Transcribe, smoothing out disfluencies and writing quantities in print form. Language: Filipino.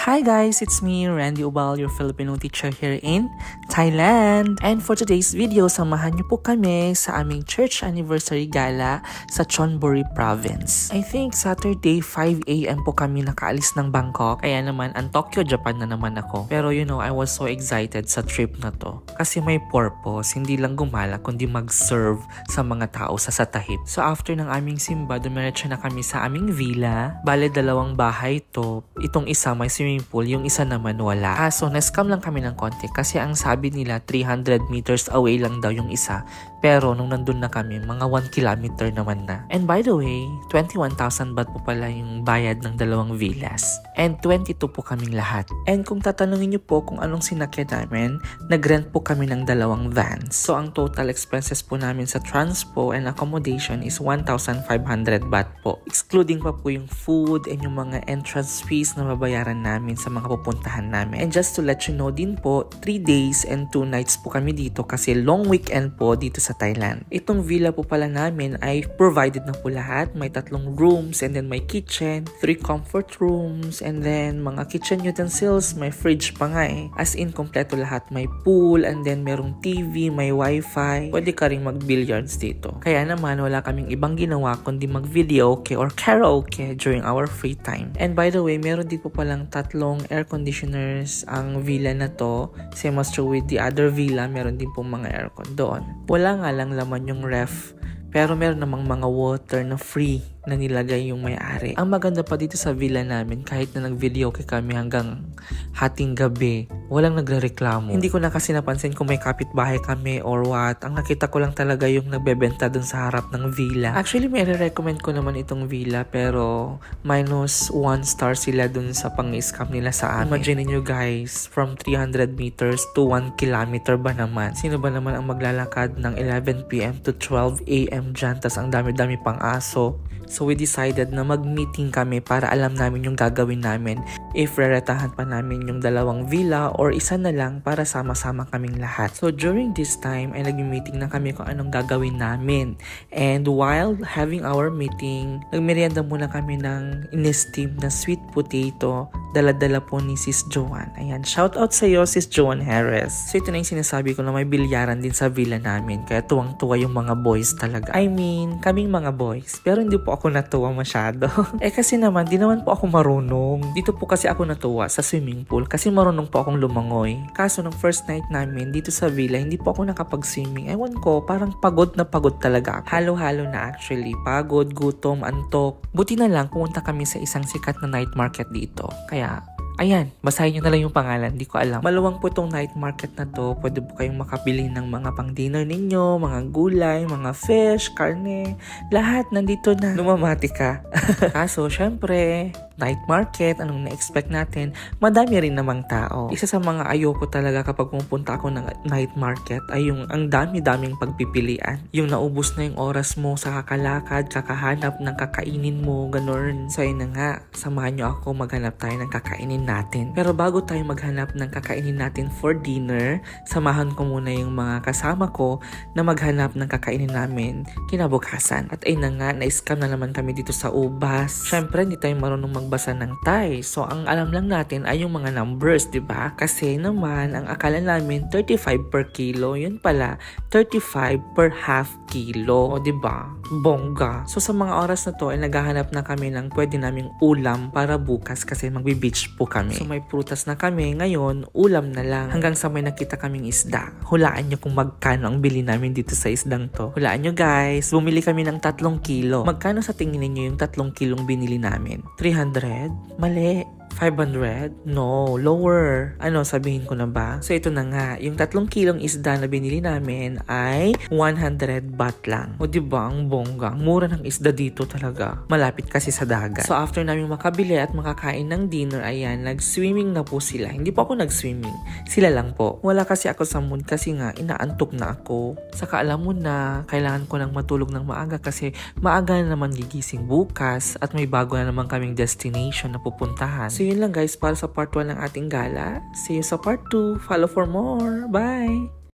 Hi guys, it's me, Randy Ubal, your Filipino teacher here in Thailand. And for today's video, samahan niyo po kami sa aming church anniversary gala sa Chonburi Province. I think Saturday 5 AM po kami nakaalis ng Bangkok. Kaya naman, ang Tokyo, Japan na naman ako. Pero you know, I was so excited sa trip na to. Kasi may purpose, hindi lang gumala, kundi mag-serve sa mga tao sa Satahip. So after ng aming simba, dumiretso na kami sa aming villa. Bale, 2 bahay to. Itong isa may swimming pool, yung isa naman wala. So na-scam lang kami ng konti kasi ang sabi nila 300 meters away lang daw yung isa. Pero nung nandun na kami, mga 1 kilometer naman na. And by the way, 21,000 baht po pala yung bayad ng 2 villas. And 22 po kaming lahat. And kung tatanungin niyo po kung anong sinakyan namin, nag-rent po kami ng 2 vans. So ang total expenses po namin sa transpo and accommodation is 1,500 baht po. Excluding pa po yung food and yung mga entrance fees na babayaran namin sa mga pupuntahan namin. And just to let you know din po, 3 days and 2 nights po kami dito kasi long weekend po dito sa Thailand. Itong villa po pala namin ay provided na po lahat. May 3 rooms and then may kitchen, 3 comfort rooms, and then mga kitchen utensils, may fridge pa nga eh. As in, kompleto lahat. May pool and then merong TV, may wifi. Pwede ka rin mag-billiards dito. Kaya naman, wala kaming ibang ginawa kundi mag-videoke or karaoke during our free time. And by the way, meron din po palang 3 air conditioners ang villa na to. Same as true with the other villa, meron din po mga aircon doon. Wala nga lang laman yung ref, pero meron namang mga water na free na nilagay yung may-ari. Ang maganda pa dito sa villa namin, kahit na nag-videoke kami hanggang hating gabi, walang nagrereklamo. Hindi ko na kasi napansin kung may kapitbahay kami or what. Ang nakita ko lang talaga yung nagbebenta dun sa harap ng villa. Actually, may recommend ko naman itong villa pero -1 star sila dun sa pang-scam nila sa amin. Imagine nyo guys, from 300 meters to 1 kilometer ba naman? Sino ba naman ang maglalakad ng 11 PM to 12 AM dyan? Tas ang dami-dami pang aso. So we decided na mag-meeting kami para alam namin yung gagawin namin. If reretahan pa namin yung 2 villa or isa na lang para sama-sama kaming lahat. So during this time ay nag-meeting na kami kung anong gagawin namin. And while having our meeting, nagmerienda muna kami ng in-steam na sweet potato. Dala-dala po ni Sis Joanne. Ayan, shout out sa iyo Sis Joanne Harris. So ito na yung sinasabi ko na may bilyaran din sa villa namin. Kaya tuwang-tuwa yung mga boys talaga. I mean, kaming mga boys. Pero hindi po ako natuwa masyado. Kasi naman, di naman po ako marunong. Dito po kasi ako natuwa sa swimming pool kasi marunong po akong lumangoy. Kaso nung first night namin dito sa villa, hindi po ako nakapag-swimming. Ewan ko, parang pagod na pagod talaga ako. Halo-halo na actually. Pagod, gutom, antok. Buti na lang pumunta kami sa isang sikat na night market dito. Kaya, ayan, basahin nyo na lang yung pangalan, di ko alam. Maluwang po itong night market na to. Pwede po kayong makabili ng mga pang-dinner ninyo, mga gulay, mga fish, karne. Lahat nandito na. Lumamati ka. Kaso, syempre, night market, anong na-expect natin, madami rin namang tao. Isa sa mga ayoko talaga kapag pumunta ako ng night market ay yung ang dami-daming pagpipilian. Yung naubos na yung oras mo sa kakalakad, kakahanap ng kakainin mo, ganun. So ayun na nga, samahan nyo ako maghanap tayo ng kakainin natin. Pero bago tayo maghanap ng kakainin natin for dinner, samahan ko muna yung mga kasama ko na maghanap ng kakainin namin kinabukasan. At ayun na nga, na-scam na naman kami dito sa ubas. Syempre, hindi tayo marunong magbasa ng Thai. So, ang alam lang natin ay yung mga numbers, di ba? Kasi naman, ang akala namin 35 per kilo. Yun pala, 35 per half kilo. O, di ba? Bongga. So, sa mga oras na to, ay naghahanap na kami ng pwede naming ulam para bukas kasi magbe-beach po kami. So, may prutas na kami. Ngayon, ulam na lang. Hanggang sa may nakita kaming isda. Hulaan nyo kung magkano ang bili namin dito sa isdang to. Hulaan nyo guys. Bumili kami ng 3 kilo. Magkano sa tingin niyo yung 3 kilong binili namin? 300? Mali. 500? No, lower. Ano, sabihin ko na ba? So, ito na nga. Yung 3 kilong isda na binili namin ay 100 baht lang. O, diba? Ang bongga. Ang mura ng isda dito talaga. Malapit kasi sa dagat. So, after namin makabili at makakain ng dinner, ayan, nag-swimming na po sila. Hindi po ako nag-swimming. Sila lang po. Wala kasi ako sa mood kasi nga, inaantok na ako. Saka alam mo na, kailangan ko nang matulog ng maaga kasi maaga na naman gigising bukas at may bago na naman kaming destination na pupuntahan. So, yun lang guys para sa part 1 ng ating gala. See you sa part 2. Follow for more. Bye!